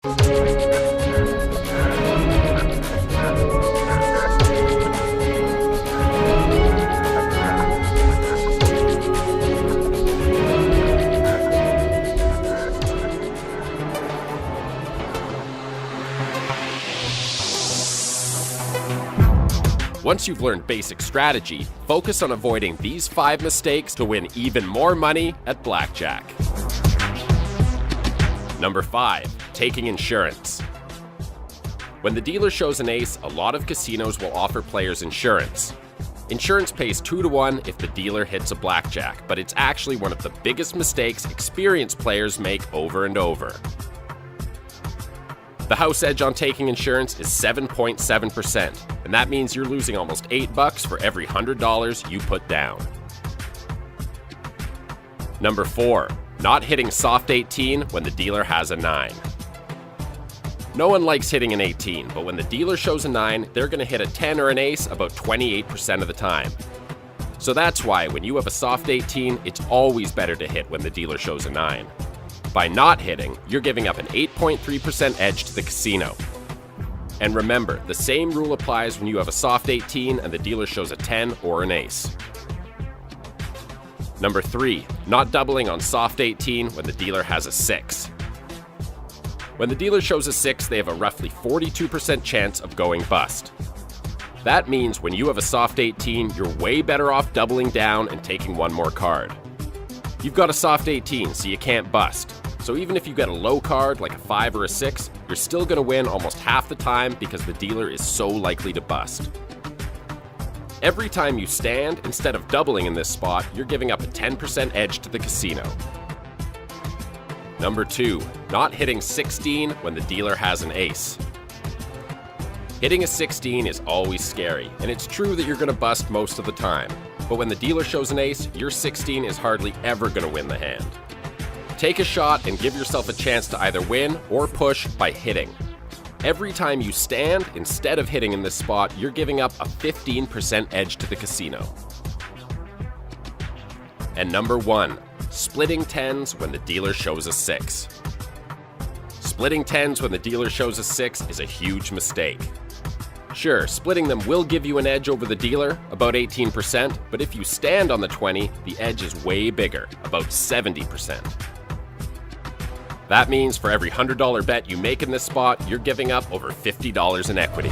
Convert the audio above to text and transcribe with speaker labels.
Speaker 1: Once you've learned basic strategy, focus on avoiding these 5 mistakes to win even more money at Blackjack. Number 5. Taking insurance. When the dealer shows an ace, a lot of casinos will offer players insurance. Insurance pays 2 to 1 if the dealer hits a blackjack, but it's actually one of the biggest mistakes experienced players make over and over. The house edge on taking insurance is 7.7%, and that means you're losing almost $8 for every $100 you put down. Number 4. Not hitting soft 18 when the dealer has a 9. No one likes hitting an 18, but when the dealer shows a 9, they're going to hit a 10 or an ace about 28% of the time. So that's why when you have a soft 18, it's always better to hit when the dealer shows a 9. By not hitting, you're giving up an 8.3% edge to the casino. And remember, the same rule applies when you have a soft 18 and the dealer shows a 10 or an ace. Number 3. Not doubling on soft 18 when the dealer has a 6. When the dealer shows a 6, they have a roughly 42% chance of going bust. That means when you have a soft 18, you're way better off doubling down and taking one more card. You've got a soft 18, so you can't bust. So even if you get a low card like a 5 or a 6, you're still going to win almost half the time because the dealer is so likely to bust. Every time you stand, instead of doubling in this spot, you're giving up a 10% edge to the casino. Number 2. Not hitting 16 when the dealer has an ace. Hitting a 16 is always scary, and it's true that you're going to bust most of the time. But when the dealer shows an ace, your 16 is hardly ever going to win the hand. Take a shot and give yourself a chance to either win or push by hitting. Every time you stand, instead of hitting in this spot, you're giving up a 15% edge to the casino. And number 1. Splitting 10s when the dealer shows a 6. Splitting 10s when the dealer shows a 6 is a huge mistake. Sure, splitting them will give you an edge over the dealer, about 18%, but if you stand on the 20, the edge is way bigger, about 70%. That means for every $100 bet you make in this spot, you're giving up over $50 in equity.